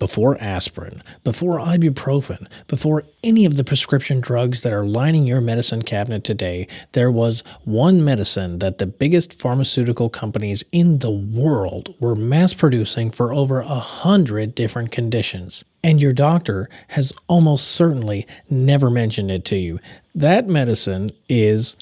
before aspirin, before ibuprofen, before any of the prescription drugs that are lining your medicine cabinet today, there was one medicine that the biggest pharmaceutical companies in the world were mass producing for over 100 different conditions. And your doctor has almost certainly never mentioned it to you. That medicine is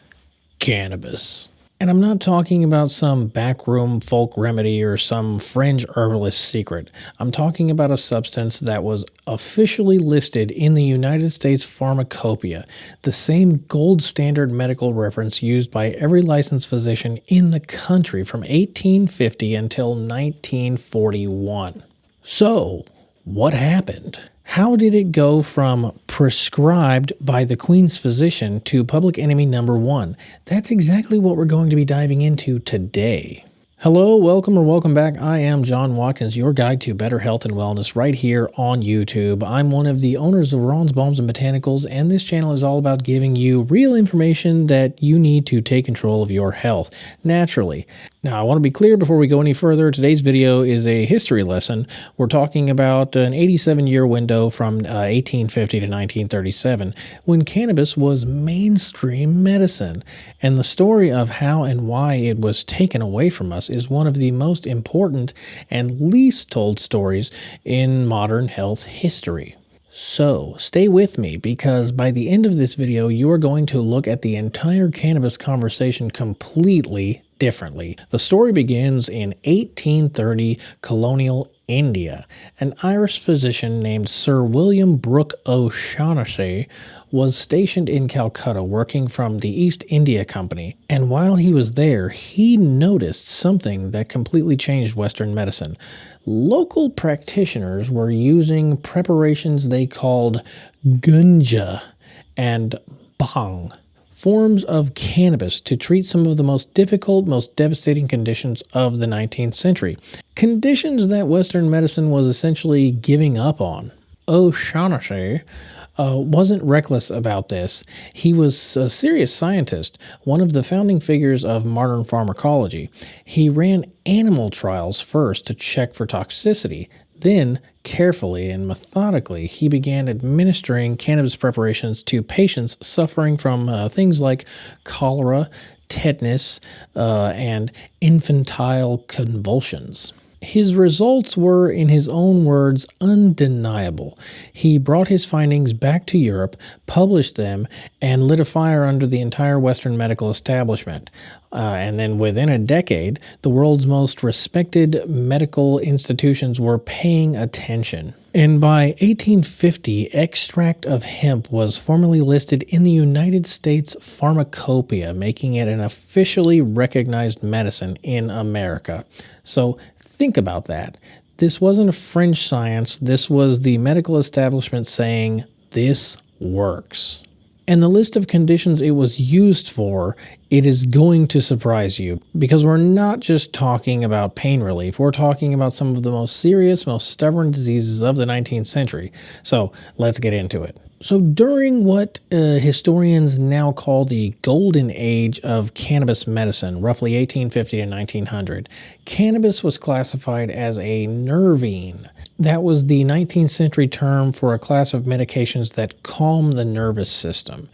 cannabis. And I'm not talking about some backroom folk remedy or some fringe herbalist secret. I'm talking about a substance that was officially listed in the United States Pharmacopeia, the same gold standard medical reference used by every licensed physician in the country from 1850 until 1941. So, what happened? How did it go from prescribed by the Queen's physician to public enemy number one? That's exactly what we're going to be diving into today. Hello, welcome back. I am John Watkins, your guide to better health and wellness right here on YouTube. I'm one of the owners of Ron's Balms and Botanicals, and this channel is all about giving you real information that you need to take control of your health naturally. Now, I want to be clear before we go any further. Today's video is a history lesson. We're talking about an 87-year window from 1850 to 1937 when cannabis was mainstream medicine. And the story of how and why it was taken away from us is one of the most important and least told stories in modern health history. So, stay with me because by the end of this video, you are going to look at the entire cannabis conversation completely differently. The story begins in 1830 colonial India. An Irish physician named Sir William Brooke O'Shaughnessy was stationed in Calcutta working from the East India Company, and while he was there, he noticed something that completely changed Western medicine. Local practitioners were using preparations they called ganja and bhang, forms of cannabis, to treat some of the most difficult, most devastating conditions of the 19th century. Conditions that Western medicine was essentially giving up on. O'Shaughnessy wasn't reckless about this. He was a serious scientist, one of the founding figures of modern pharmacology. He ran animal trials first to check for toxicity. Then, carefully and methodically, he began administering cannabis preparations to patients suffering from things like cholera, tetanus, and infantile convulsions. His results were, in his own words, undeniable. He brought his findings back to Europe, published them, and lit a fire under the entire Western medical establishment. And then within a decade, the world's most respected medical institutions were paying attention. And by 1850, extract of hemp was formally listed in the United States Pharmacopeia, making it an officially recognized medicine in America. So think about that. This wasn't a fringe science. This was the medical establishment saying, this works. And the list of conditions it was used for, it is going to surprise you, because we're not just talking about pain relief. We're talking about some of the most serious, most stubborn diseases of the 19th century. So let's get into it. So during what historians now call the golden age of cannabis medicine, roughly 1850 to 1900, cannabis was classified as a nervine. That was the 19th century term for a class of medications that calm the nervous system.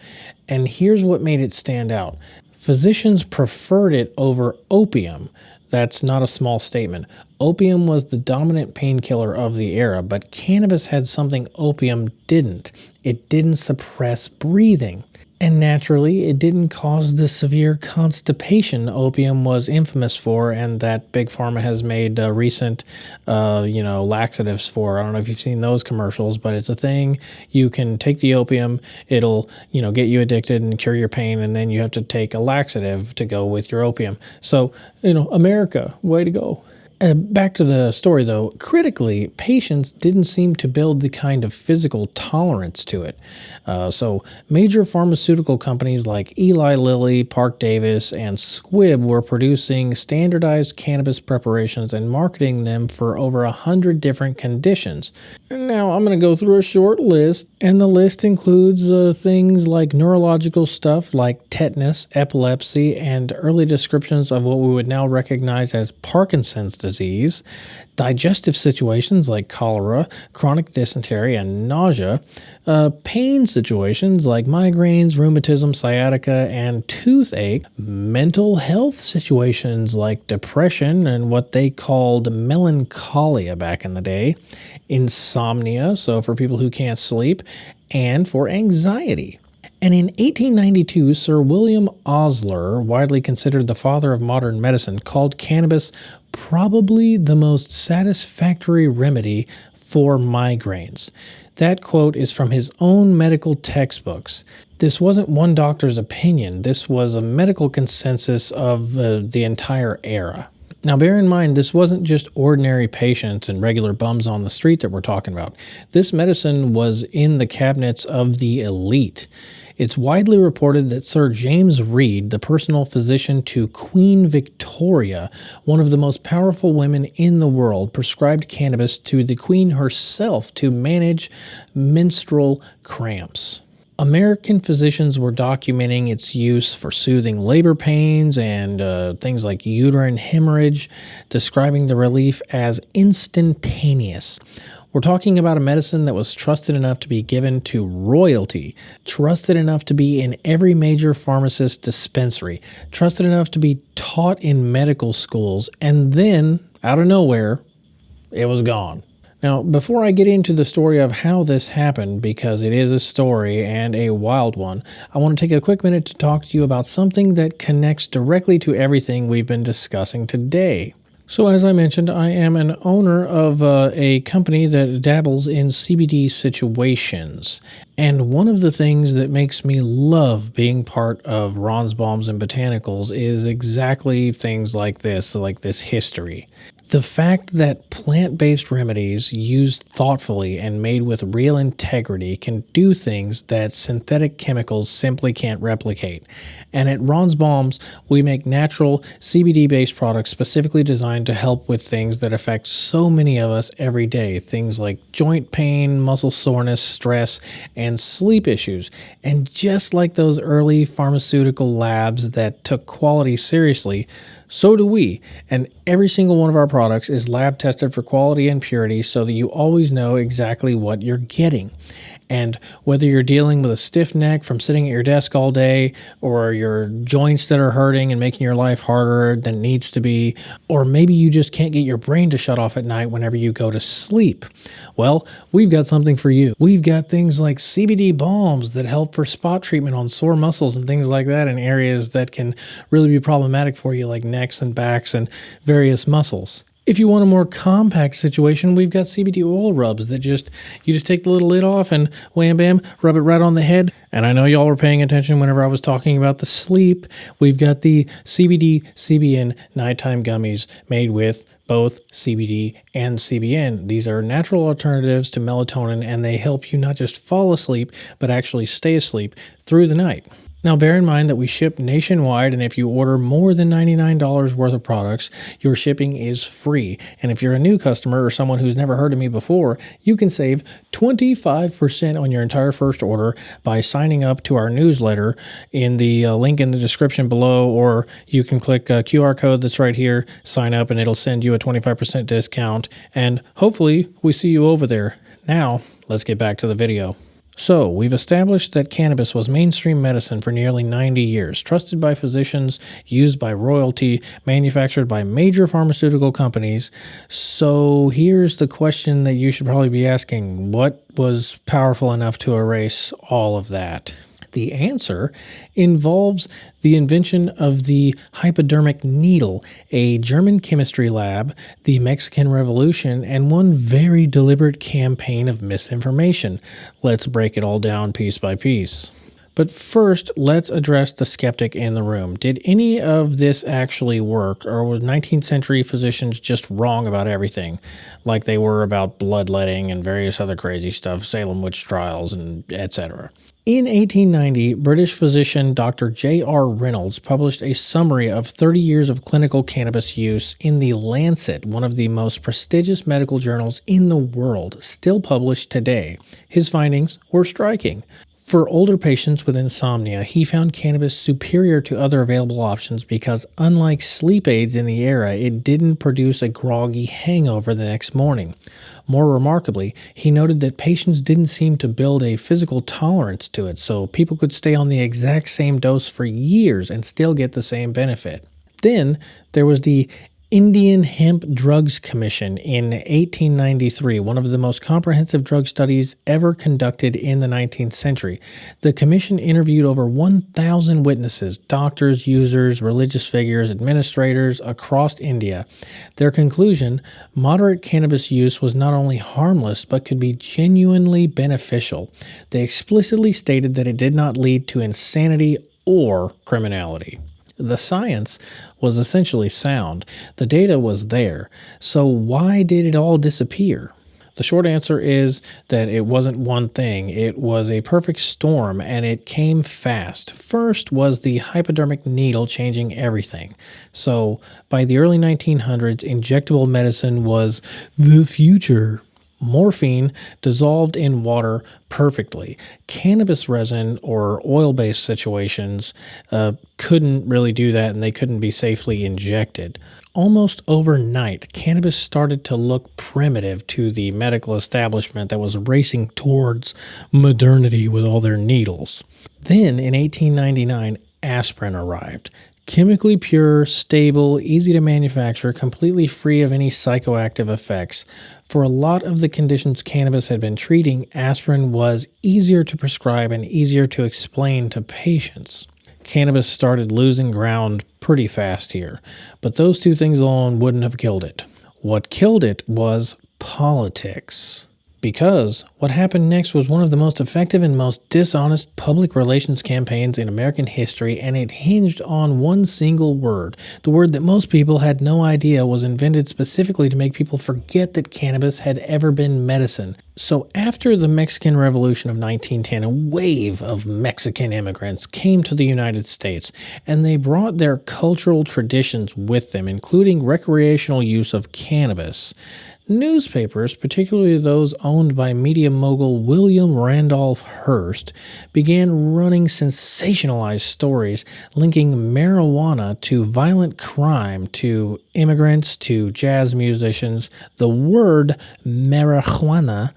And here's what made it stand out. Physicians preferred it over opium. That's not a small statement. Opium was the dominant painkiller of the era, but cannabis had something opium didn't. It didn't suppress breathing. And naturally, it didn't cause the severe constipation opium was infamous for, and that Big Pharma has made recent, laxatives for. I don't know if you've seen those commercials, but it's a thing. You can take the opium, it'll, get you addicted and cure your pain, and then you have to take a laxative to go with your opium. So, America, way to go. Back to the story, though. Critically, patients didn't seem to build the kind of physical tolerance to it. So major pharmaceutical companies like Eli Lilly, Parke-Davis, and Squibb were producing standardized cannabis preparations and marketing them for over 100 different conditions. Now, I'm going to go through a short list, and the list includes things like neurological stuff like tetanus, epilepsy, and early descriptions of what we would now recognize as Parkinson's disease. disease, digestive situations like cholera, chronic dysentery, and nausea, pain situations like migraines, rheumatism, sciatica, and toothache, mental health situations like depression and what they called melancholia back in the day, insomnia, so for people who can't sleep, and for anxiety. And in 1892, Sir William Osler, widely considered the father of modern medicine, called cannabis probably the most satisfactory remedy for migraines. That quote is from his own medical textbooks. This wasn't one doctor's opinion. This was a medical consensus of the entire era. Now, bear in mind, this wasn't just ordinary patients and regular bums on the street that we're talking about. This medicine was in the cabinets of the elite. It's widely reported that Sir James Reid, the personal physician to Queen Victoria, one of the most powerful women in the world, prescribed cannabis to the Queen herself to manage menstrual cramps. American physicians were documenting its use for soothing labor pains and things like uterine hemorrhage, describing the relief as instantaneous. We're talking about a medicine that was trusted enough to be given to royalty, trusted enough to be in every major pharmacist dispensary, trusted enough to be taught in medical schools, and then, out of nowhere, it was gone. Now, before I get into the story of how this happened, because it is a story and a wild one, I want to take a quick minute to talk to you about something that connects directly to everything we've been discussing today. So as I mentioned, I am an owner of a company that dabbles in CBD situations. And one of the things that makes me love being part of Ron's Balms and Botanicals is exactly things like this history. The fact that plant-based remedies used thoughtfully and made with real integrity can do things that synthetic chemicals simply can't replicate. And at Ron's Balms, we make natural CBD-based products specifically designed to help with things that affect so many of us every day. Things like joint pain, muscle soreness, stress, and sleep issues. And just like those early pharmaceutical labs that took quality seriously, so do we, and every single one of our products is lab tested for quality and purity so that you always know exactly what you're getting. And whether you're dealing with a stiff neck from sitting at your desk all day, or your joints that are hurting and making your life harder than it needs to be, or maybe you just can't get your brain to shut off at night whenever you go to sleep, well, we've got something for you. We've got things like CBD balms that help for spot treatment on sore muscles and things like that in areas that can really be problematic for you, like necks and backs and various muscles. If you want a more compact situation, we've got CBD oil rubs that you just take the little lid off and wham bam, rub it right on the head. And I know y'all were paying attention whenever I was talking about the sleep. We've got the CBD CBN nighttime gummies made with both CBD and CBN. These are natural alternatives to melatonin, and they help you not just fall asleep, but actually stay asleep through the night. Now, bear in mind that we ship nationwide, and if you order more than $99 worth of products, your shipping is free. And if you're a new customer or someone who's never heard of me before, you can save 25% on your entire first order by signing up to our newsletter in the link in the description below, or you can click a QR code that's right here, sign up, and it'll send you a 25% discount. And hopefully we see you over there. Now, let's get back to the video. So, we've established that cannabis was mainstream medicine for nearly 90 years, trusted by physicians, used by royalty, manufactured by major pharmaceutical companies. So, here's the question that you should probably be asking. What was powerful enough to erase all of that? The answer involves the invention of the hypodermic needle, a German chemistry lab, the Mexican Revolution, and one very deliberate campaign of misinformation. Let's break it all down piece by piece. But first, let's address the skeptic in the room. Did any of this actually work, or was 19th century physicians just wrong about everything, like they were about bloodletting and various other crazy stuff, Salem witch trials, and etc.? In 1890, British physician Dr. J.R. Reynolds published a summary of 30 years of clinical cannabis use in The Lancet, one of the most prestigious medical journals in the world, still published today. His findings were striking. For older patients with insomnia, he found cannabis superior to other available options because, unlike sleep aids in the era, it didn't produce a groggy hangover the next morning. More remarkably, he noted that patients didn't seem to build a physical tolerance to it, so people could stay on the exact same dose for years and still get the same benefit. Then there was the Indian Hemp Drugs Commission in 1893, one of the most comprehensive drug studies ever conducted in the 19th century. The commission interviewed over 1,000 witnesses, doctors, users, religious figures, administrators across India. Their conclusion: moderate cannabis use was not only harmless but could be genuinely beneficial. They explicitly stated that it did not lead to insanity or criminality. The science was essentially sound. The data was there. So why did it all disappear? The short answer is that it wasn't one thing. It was a perfect storm, and it came fast. First was the hypodermic needle changing everything. So by the early 1900s, injectable medicine was the future. Morphine dissolved in water perfectly. Cannabis resin or oil-based situations couldn't really do that, and they couldn't be safely injected. Almost overnight, cannabis started to look primitive to the medical establishment that was racing towards modernity with all their needles. Then, in 1899, aspirin arrived. Chemically pure, stable, easy to manufacture, completely free of any psychoactive effects. For a lot of the conditions cannabis had been treating, aspirin was easier to prescribe and easier to explain to patients. Cannabis started losing ground pretty fast here, but those two things alone wouldn't have killed it. What killed it was politics. Because what happened next was one of the most effective and most dishonest public relations campaigns in American history, and it hinged on one single word, the word that most people had no idea was invented specifically to make people forget that cannabis had ever been medicine. So after the Mexican Revolution of 1910, a wave of Mexican immigrants came to the United States, and they brought their cultural traditions with them, including recreational use of cannabis. Newspapers, particularly those owned by media mogul William Randolph Hearst, began running sensationalized stories linking marijuana to violent crime, to immigrants, to jazz musicians. The word marijuana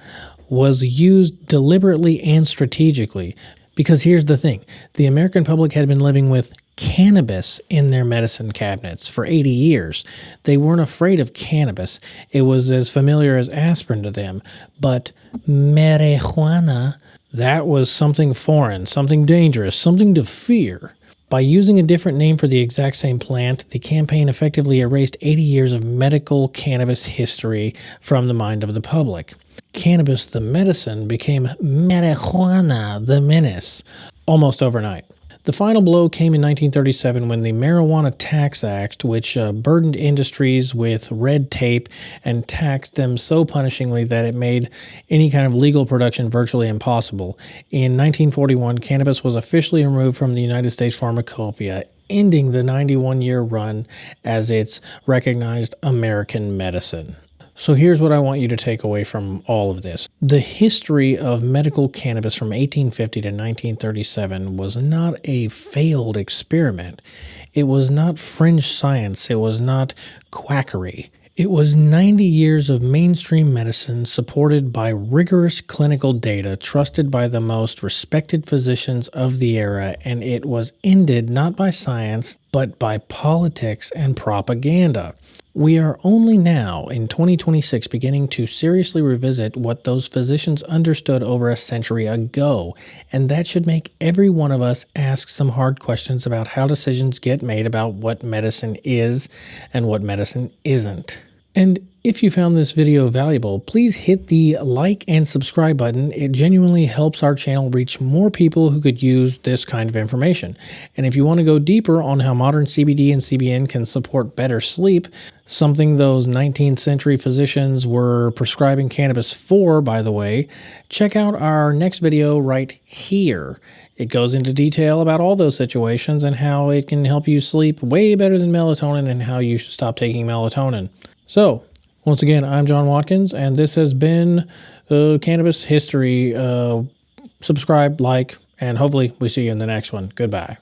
was used deliberately and strategically. Because here's the thing, the American public had been living with cannabis in their medicine cabinets for 80 years. They weren't afraid of cannabis. It was as familiar as aspirin to them. But marijuana, that was something foreign, something dangerous, something to fear. By using a different name for the exact same plant, the campaign effectively erased 80 years of medical cannabis history from the mind of the public. Cannabis, the medicine, became marijuana, the menace, almost overnight. The final blow came in 1937 when the Marijuana Tax Act, which burdened industries with red tape and taxed them so punishingly that it made any kind of legal production virtually impossible. In 1941, cannabis was officially removed from the United States Pharmacopeia, ending the 91-year run as its recognized American medicine. So here's what I want you to take away from all of this. The history of medical cannabis from 1850 to 1937 was not a failed experiment. It was not fringe science. It was not quackery. It was 90 years of mainstream medicine supported by rigorous clinical data trusted by the most respected physicians of the era, and it was ended not by science, but by politics and propaganda. We are only now, in 2026, beginning to seriously revisit what those physicians understood over a century ago, and that should make every one of us ask some hard questions about how decisions get made about what medicine is and what medicine isn't. And if you found this video valuable, please hit the like and subscribe button. It genuinely helps our channel reach more people who could use this kind of information. And if you want to go deeper on how modern CBD and CBN can support better sleep, something those 19th century physicians were prescribing cannabis for, by the way, check out our next video right here. It goes into detail about all those situations and how it can help you sleep way better than melatonin and how you should stop taking melatonin. So, once again, I'm John Watkins, and this has been Cannabis History. Subscribe, like, and hopefully we see you in the next one. Goodbye.